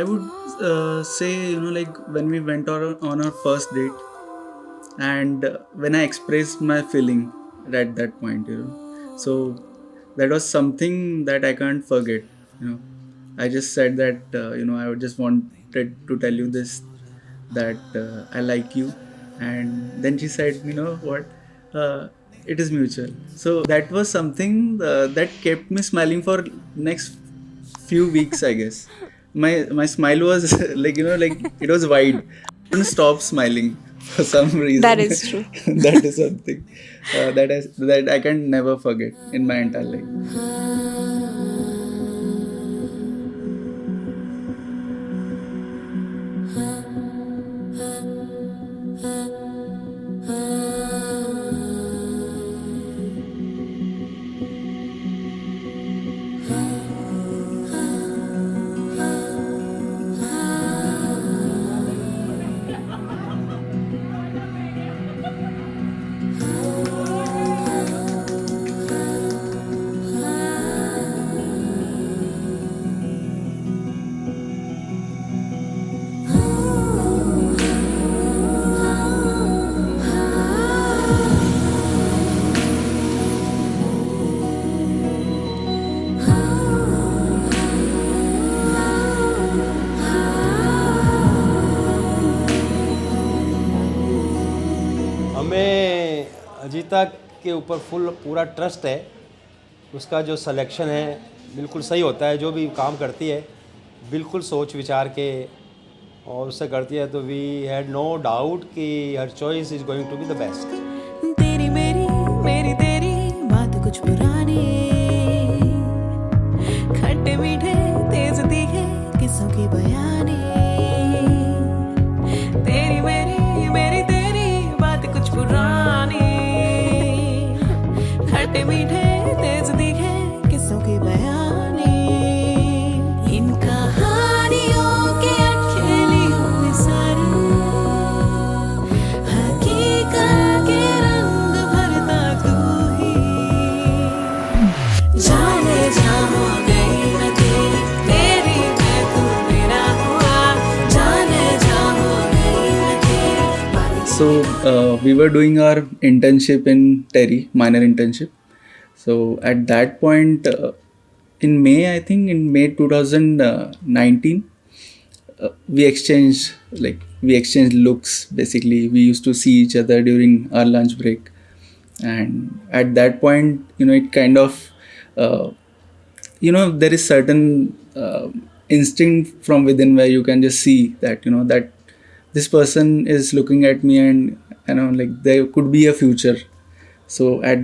I would say, like when we went on our first date, and when I expressed my feeling at that point. So that was something that I can't forget. You know, I just said that, I would just wanted to tell you this, that I like you. And then she said, you know what, it is mutual. So that was something that kept me smiling for next few weeks, I guess. My smile was like it was wide. I couldn't stop smiling for some That reason. is true. That is something that I can never forget in my entire life. हमें अजीता के ऊपर पूरा trust है। उसका जो selection है बिल्कुल सही होता है, जो भी काम करती है बिल्कुल सोच विचार के और उससे करती है, तो वी हैड नो डाउट कि हर choice is going to be the best. तेरी मेरी मेरी तेरी बात कुछ पुरानी, खट्टे मीठे तेज तीखे किस्सों की बयानी। तेरी मेरी तेरी बात कुछ पुरानी, खट्टे मीठे तेज तीखे किस्सों की बयानी। इन कहानियों के अटखेली हुई सारी, हकीकत के रंग भरता तू ही। जाने जा हो गई मैं तेरी मैं तू मेरा हुआ। जाने जा हो गई मैं तेरी। So we were doing our internship in Terry, minor internship. So at that point, in May, I think in May 2019, we exchanged looks. Basically, we used to see each other during our lunch break, and at that point, it kind of, there is certain instinct from within where you can just see that that this person is looking at me, and like there could be a future. So at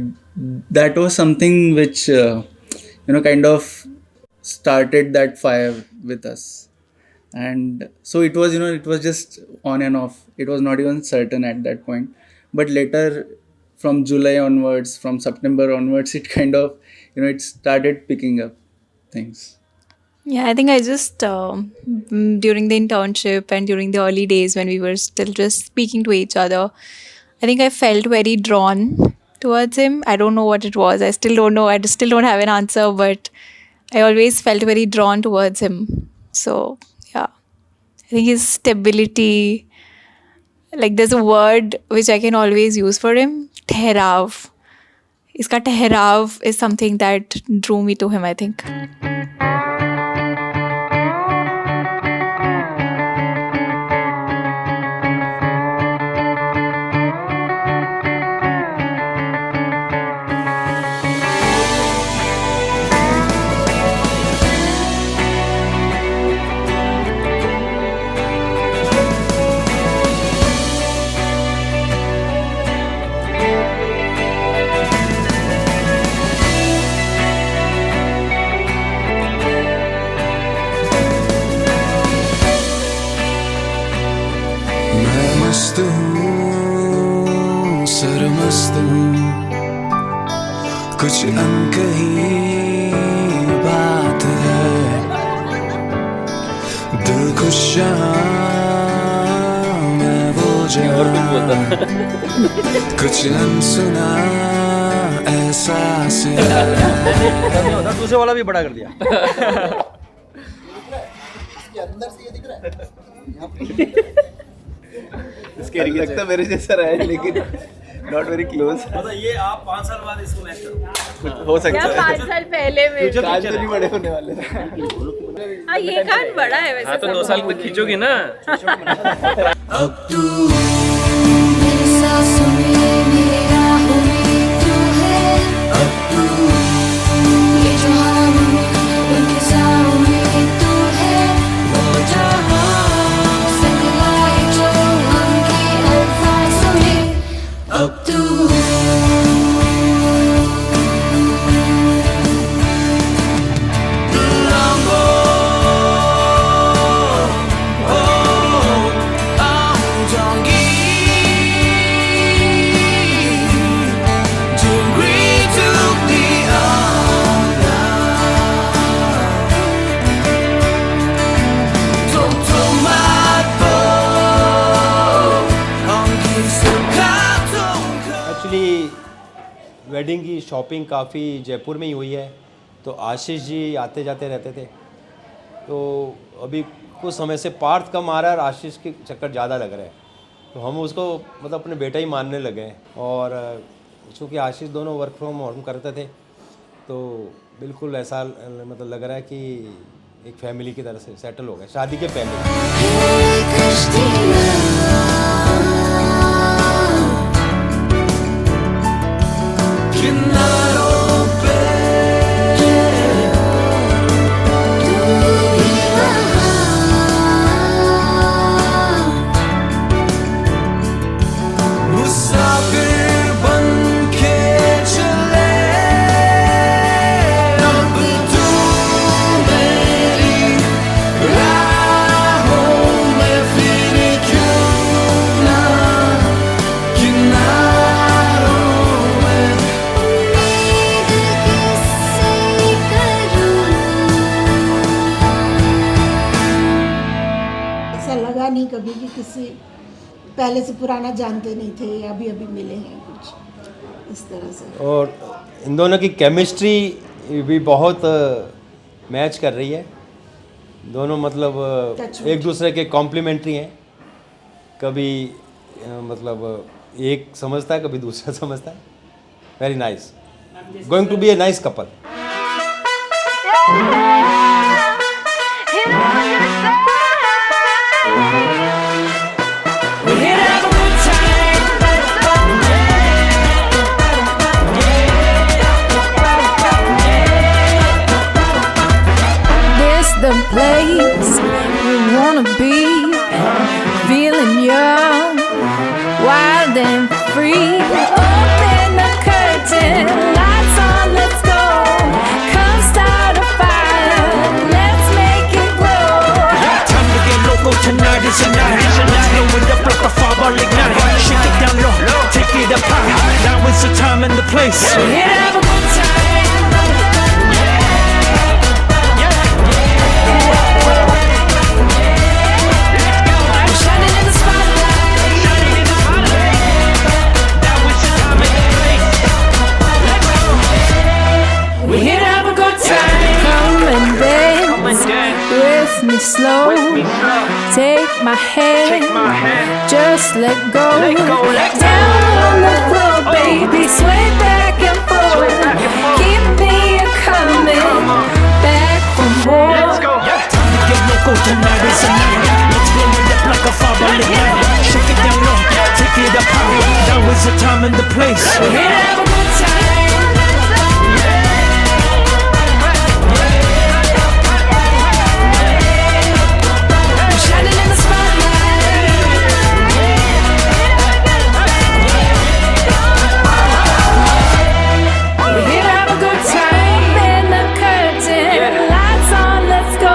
that was something which kind of started that fire with us. And so it was, it was just on and off. It was not even certain at that point, but later, from July onwards, from September onwards, it kind of, it started picking up things. Yeah, I think I just, during the internship and during the early days when we were still just speaking to each other, I think I felt very drawn towards him. I don't know what it was. I still don't know. I still don't have an answer, but I always felt very drawn towards him. So, yeah, I think his stability, like there's a word which I can always use for him, ठहराव. इसका ठहराव is something that drew me to him, I think. मैं मस्त हूँ सरमस्त हूँ, कुछ अनकही बात है। दिल खुश मैं वो जहाँ कुछ अनसुना एहसास है। दूसरे वाला भी बड़ा कर दिया। लगता मेरे जैसा रहा है लेकिन नॉट वेरी क्लोज। मतलब ये आप 5 साल बाद इसको मैच करो। हो सकता है। 5 साल पहले में कान तो नहीं बड़े होने वाले। हाँ, ये कान बड़ा है वैसे। हाँ तो 2 साल तक खींचोगी ना। अब तू मेरी सांसों में मेरे राहों में तू है। अब तू ये जो हम इंतजारों में तू है। वो जहां संग लाए जो हम के अल्फाजों में। अब तू एक्चुअली वेडिंग की शॉपिंग काफ़ी जयपुर में ही हुई है, तो आशीष जी आते जाते रहते थे। तो अभी कुछ समय से पार्थ कम आ रहा है और आशीष के चक्कर ज़्यादा लग रहा है, तो हम उसको मतलब अपने बेटा ही मानने लगे हैं। और चूँकि आशीष दोनों वर्क फ्रॉम होम करते थे, तो बिल्कुल ऐसा मतलब लग रहा है कि एक फैमिली की तरह से सेटल हो गए शादी के पहले। किनारों पे मुसाफिर बन के चले। अब तू मेरी राहों में फिर क्यों ना किनारों में। ऐसा लगा नहीं कभी कि किसी पहले से पुराना जानते नहीं थे, अभी अभी मिले हैं कुछ इस तरह से। और इन दोनों की केमिस्ट्री भी बहुत मैच कर रही है। दोनों मतलब एक दूसरे के कॉम्प्लीमेंट्री हैं। कभी मतलब एक समझता है, कभी दूसरा समझता है। Very nice, going to be a nice couple. This the place we wanna be, feeling young, wild and free. Open the curtain, lights on, let's go. Come start a fire, let's make it glow. Time to get loco tonight is a night. Let's blow it up like a fireball ignite. Shake it down low, take it up high. Now is the time and the place. We're here to have a good time. We're shining in the spotlight. We're here to have a good time. Come and dance with me slow. Take my hand, just let go. Down on the floor, baby, sway back and forth. Keep me coming back for more. Time to get loco tonight is a night. Let's blow it up like a fireball ignite. Shake it down low, take it up high. Now is the time and the place. We're here to have a good time. We're shining in the spotlight. We're here to have a good time. Bend the curtain, lights on, let's go.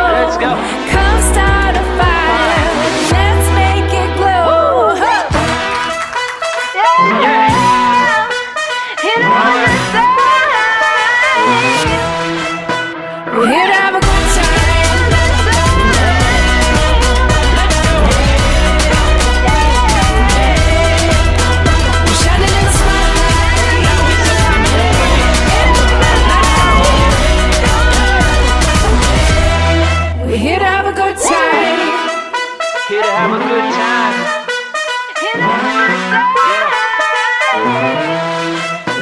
Come start a fire, let's make it glow. Here Here to have a good time.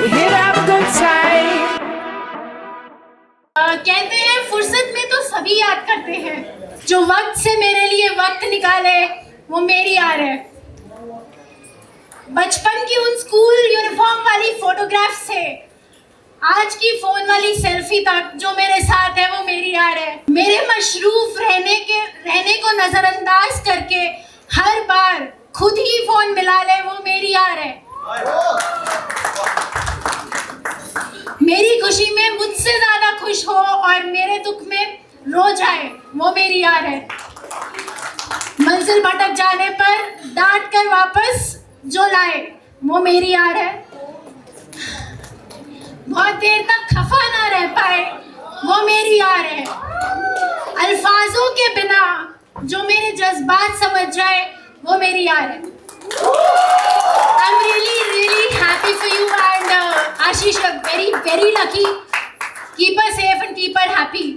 We're here to have a good time. कहते हैं फुर्सत में तो सभी याद करते हैं, जो वक्त से मेरे लिए वक्त निकाले वो मेरी यार है। बचपन की उन स्कूल यूनिफॉर्म वाली फोटोग्राफ से आज की फोन वाली सेल्फी तक जो मेरे साथ है वो मेरी यार है। मेरे मशरूफ रहने को नजरअंदाज करके हर बार खुद ही फोन मिला ले वो मेरी यार है। मेरी खुशी में मुझसे ज्यादा खुश हो और मेरे दुख में रो जाए वो मेरी यार है। मंजिल भटक जाने पर डांट कर वापस जो लाए वो मेरी यार है। बहुत देर तक खफा ना रह पाए वो मेरी यार है। अल्फाजों के बिना जो मेरे जज्बात समझ जाए वो मेरी यार है। I'm really happy for you and Ashish, you're very lucky. Keep her safe and keep her happy.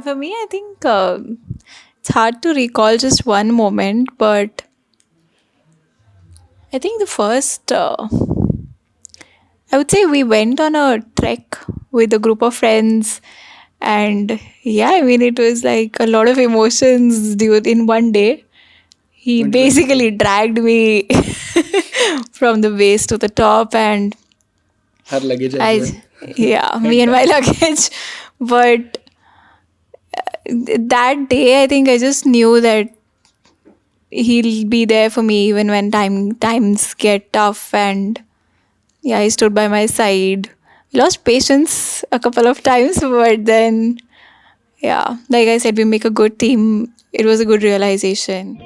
For me, I think it's hard to recall just one moment, but I think the first, I would say we went on a trek with a group of friends, and yeah, I mean, it was like a lot of emotions in one day. He basically dragged me from the base to the top, and Her luggage I, as well. yeah, me and my luggage. But that day, I think I just knew that he'll be there for me even when times get tough. And yeah, he stood by my side. Lost patience a couple of times, but then yeah, like I said, we make a good team. It was a good realization.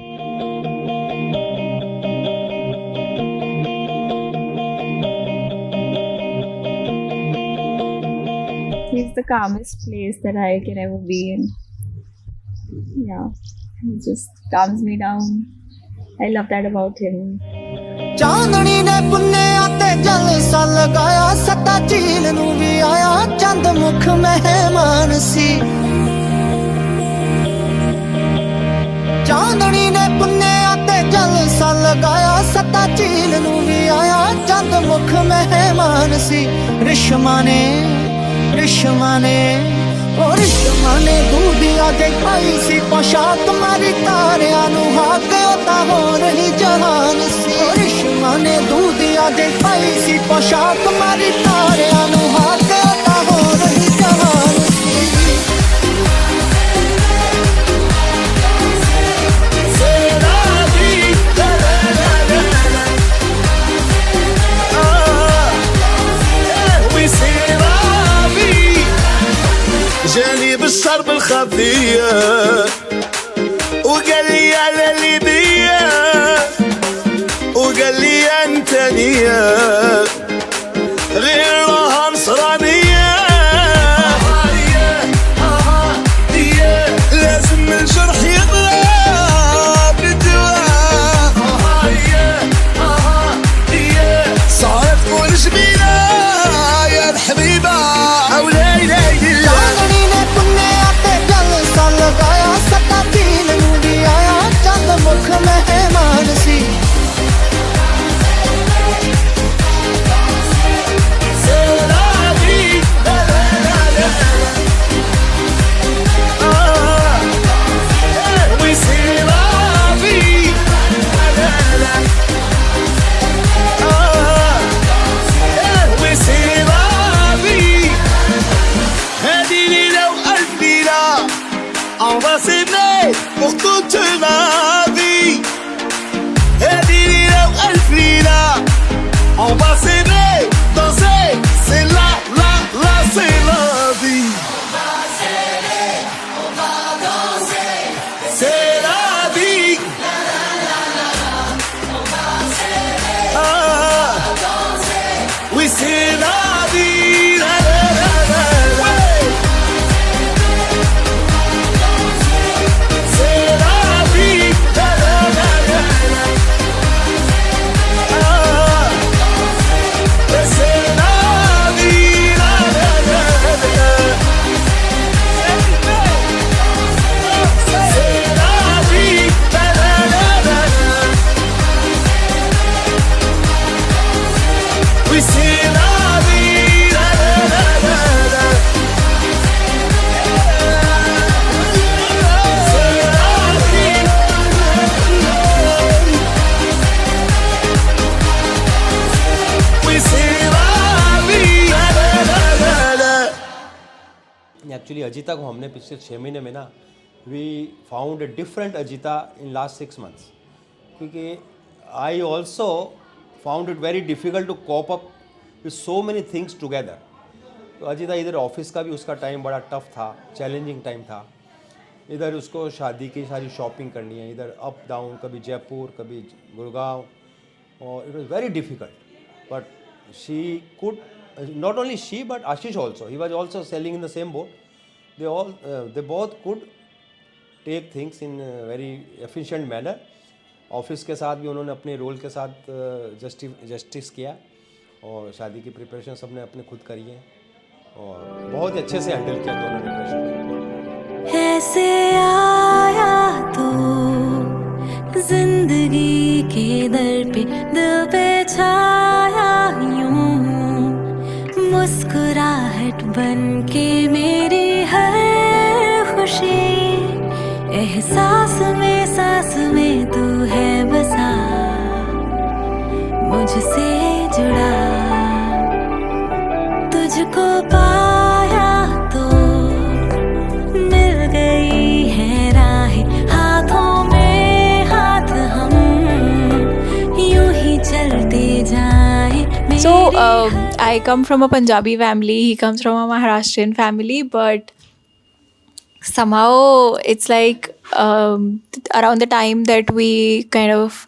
He's the calmest place that I can ever be in. Yeah, he just calms me down. I love that about him. ਚਾਂਦਣੀ ਨੇ ਪੁੰਨਿਆ ਤੇ ਜਲਸਾ ਲਗਾਇਆ ਸੱਤਾ ਝੀਲ ਨੂੰ ਵੀ ਆਇਆ ਚੰਦ ਮੁਖ ਮਹਿਮਾਨ ਸੀ ਚਾਂਦਣੀ ਨੇ ਪੁੰਨਿਆ ਤੇ ਜਲਸਾ ਲਗਾਇਆ ਸੱਤਾ ਝੀਲ ਨੂੰ ਵੀ ਆਇਆ ਚੰਦ ਮੁਖ ਮਹਿਮਾਨ ਸੀ ਰਿਸ਼ਮਾ ਨੇ ਉਹ ਰਿਸ਼ਮਾ ਨੇ ਦੂਧੀਆ ਦੇ ਪਾਈ ਸੀ ਪੋਸ਼ਾਕ ਮਾਰੀ ਤਾਰਿਆਂ ਨੂੰ ਹਾਕ ਉਹ ਤਾਂ ਹੋਰ ਹੀ ਜਹਾਨ ਸੀ ਰਿਸ਼ਮਾ ਨੇ ਦੂਧੀਆ ਦੇ ਪਾਈ ਸੀ ਪੋਸ਼ਾਕ ਮਾਰੀ ਤਾਰਿਆਂ ਨੂੰ ਹਾਕ ਉਹ ਤਾਂ ਹੋਰ ਹੀ ਜਹਾਨ ਸੀ الحرب الخفية وقال لي على ليبيا وقال لي انت نية غيرها نصرانية لازم الجرح يضرب بالدواء صارت كل جميلة يا الحبيبة أو لا إله إلا चांदनी ने पुन्ने आते जल सा लगाया सता तीन नूरी आया चंद मुख मेहमान सी Embrassez-moi pour toute ma vie. Aidez-les ألف ليلة. Embrassez-moi, dansez, c'est la, c'est la vie. On va danser, c'est la vie. On va s'aimer, on va danser, oui c'est la vie. La, la, la, la, la. Actually Ajita को हमने पिछले 6 महीने में ना we found a different Ajita in last 6 months क्योंकि I also found it very difficult to cope up with so many things together. तो अजीता इधर office का भी उसका टाइम बड़ा टफ था, चैलेंजिंग टाइम था, इधर उसको शादी की सारी शॉपिंग करनी है, इधर अप डाउन, कभी जयपुर कभी गुड़गांव, और it was very difficult but she could not only she but Ashish also, he was also selling in the same boat. They both could take things in a very efficient manner. Office के साथ भी उन्होंने अपने role के साथ justice किया और शादी की प्रिपरेशन सब ने अपने खुद करी है और बहुत ही अच्छे से हैंडल किया दोनों ने प्रेशर। ऐसे आया तो जिंदगी के दर पे दिल पे छाया यूं मुस्कुराहट बन के मेरी हर खुशी एहसास में सांस में तू है बसा मुझसे जुड़ा तुझको पाया तो मिल गई है राहें हाथों में हाथ हम यूं ही चलते जाएं। So, I come from a Punjabi family. He comes from a Maharashtrian family, but somehow it's like around the time that we kind of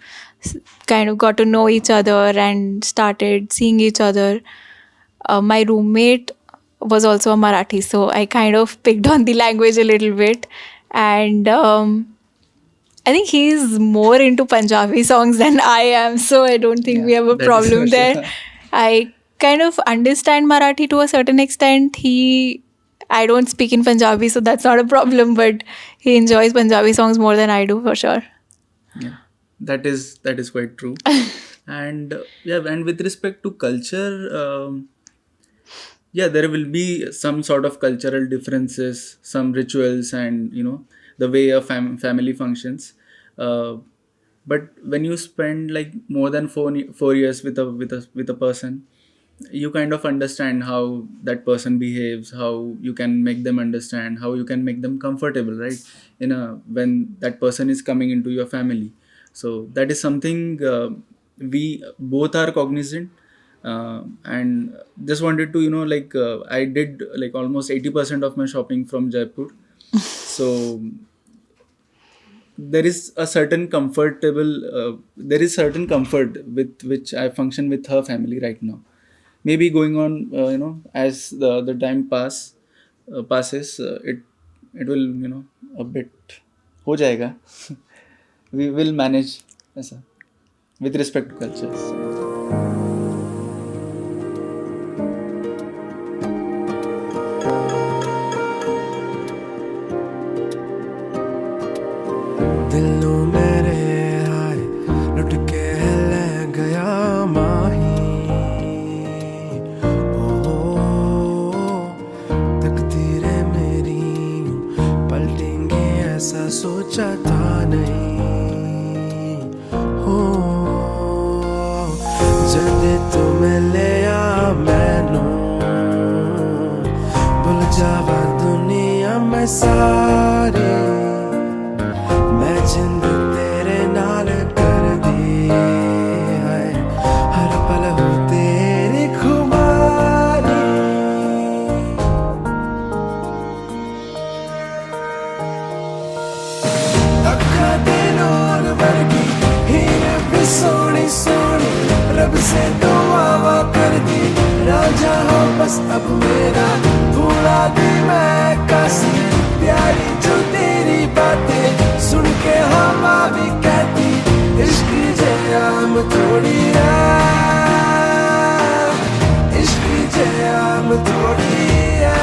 got to know each other and started seeing each other. My roommate was also a Marathi, so I kind of picked on the language a little bit, and I think he's more into Punjabi songs than I am, so I don't think we have a problem there. I kind of understand Marathi to a certain extent. I don't speak in Punjabi, so that's not a problem, but he enjoys Punjabi songs more than I do, for sure. Yeah, that is quite true. And and with respect to culture, there will be some sort of cultural differences, some rituals, and the way a family functions. But when you spend like more than 4 years with a person, you kind of understand how that person behaves, how you can make them understand, how you can make them comfortable, right? When that person is coming into your family. So that is something we both are cognizant, and just wanted to I did like almost 80% of my shopping from Jaipur, So there is a certain there is certain comfort with which I function with her family right now. Maybe going on, as the time passes, it will, a bit हो जाएगा. We will manage ऐसा with respect to cultures. दिलों मेरे हाय लुट के ले गया माही तकदीरें मेरी पलटेंगी ऐसा सोचा था नहीं हो जद तू मिलिया मैनू भुल जावा दुनिया में सारी मैं जिंद तेरे नाल कर दी है हर पल हो तेरी खुमारी अखा दे नूर वर्गी हीर भी सोनी सोनी रब से दुआवा कर दी राजा हो बस अब मेरा भूला दी मैं कासी प्यारी जो तेरी बातें सुन के हवा भी कहती इश्क जयाम थोड़ी है इश्क जयाम थोड़ी है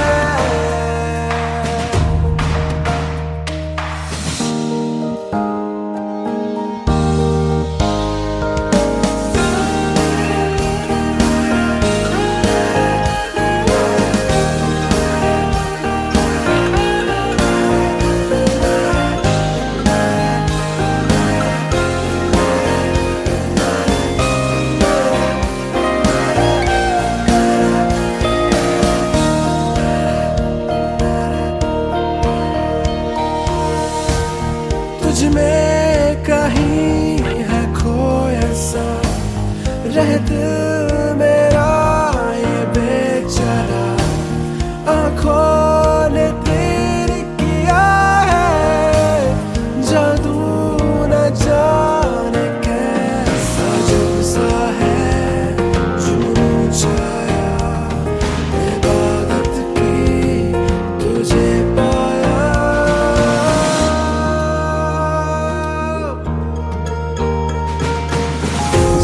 तुझ में कहीं है खोया सा रह दिल मेरा ये बेचारा आँखों ने तेरे किया है जादू न जाने कैसा जब सा है जुनून छाया इबादत की तुझे पाया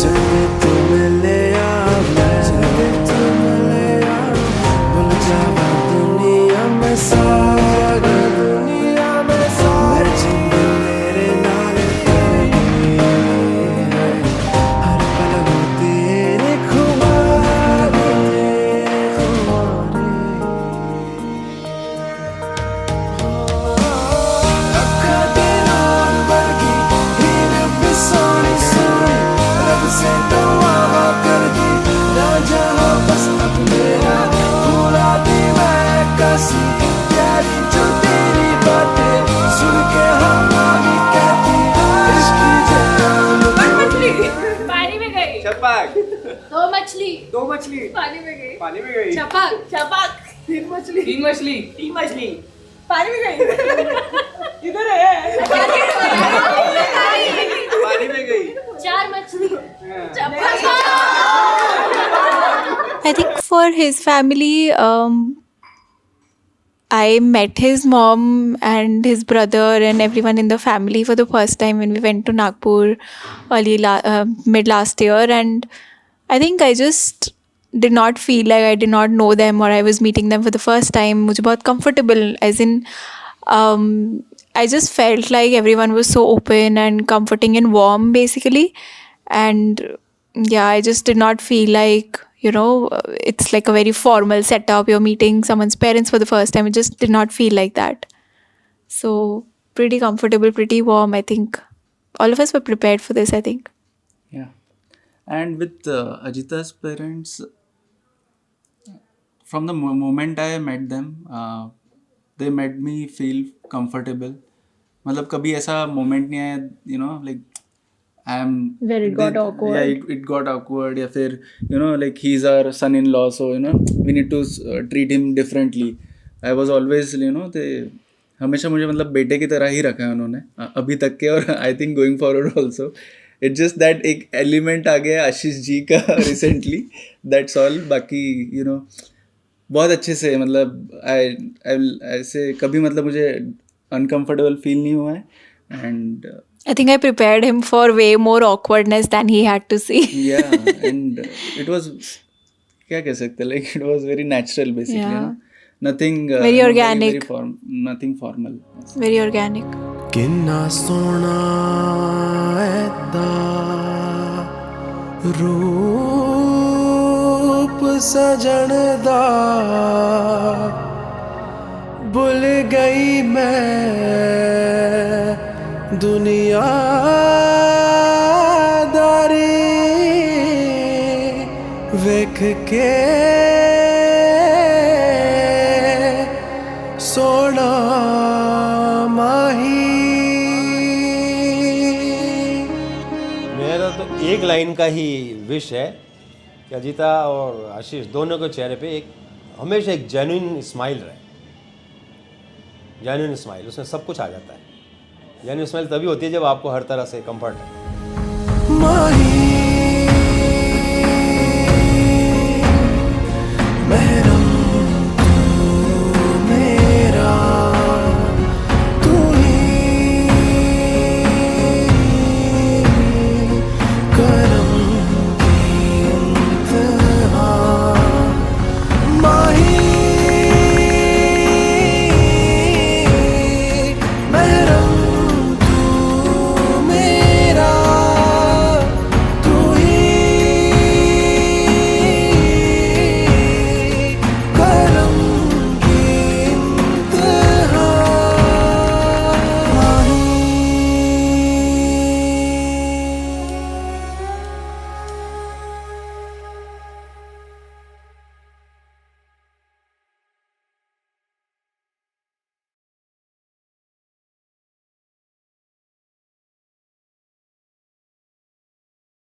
जब तू मिलिया भूल जावा दुनिया में सारी मैं जिंद तेरे नाल तेरी है हर पल हो तेरे खुमारे अखा दे नूर वर्गी हीर भी सोनी सोनी रब से दुआवा कर दी राजा हो बस अब मेरा भूला दी मैं कासी प्यारी जो तेरी बातें सुन के हवा भी कहती इश्क जयाम पानी में गई छपाक दो मछली पानी में गई छपक तीन मछली पानी में गई इधर है पानी में गई चार मछली I think for his family, I met his mom and his brother and everyone in the family for the first time when we went to Nagpur mid last year, and I think I just did not feel like I did not know them or I was meeting them for the first time. मुझे बहुत comfortable, as in I just felt like everyone was so open and comforting and warm basically, and yeah, I just did not feel like, it's like a very formal setup, you're meeting someone's parents for the first time. It just did not feel like that. So pretty comfortable, pretty warm. I think all of us were prepared for this, I think. Yeah. And with Ajita's parents, from the moment I met them, they made me feel comfortable. मतलब कभी ऐसा moment नहीं आया, like Where it got awkward. Yeah, it got awkward. या फिर like he's our son-in-law, so we need to treat him differently. I was always हमेशा मुझे मतलब बेटे की तरह ही रखा है उन्होंने अभी तक के, और I think going forward also. It's just that एक एलिमेंट आ गया आशीष जी का रिसेंटली, दैट्स ऑल. बाकी बहुत अच्छे से मतलब ऐसे कभी मतलब मुझे अनकंफर्टेबल फील नहीं हुआ है. And I think I prepared him for way more awkwardness than he had to see. yeah, and it was, क्या कह सकते, like it was very natural basically. Yeah. Nothing Very organic. Nothing formal. Very organic. किन्ना सोना ऐदा रूप सजन दा भुल गई मैं दुनियादारी वेख के सोना माही. मेरा तो एक लाइन का ही विश है कि अजीता और आशीष दोनों के चेहरे पे एक हमेशा एक जेन्युइन स्माइल रहे. जेन्युइन स्माइल, उसमें सब कुछ आ जाता है. जेन्युइन स्माइल तभी होती है जब आपको हर तरह से कंफर्ट है. माही मेरा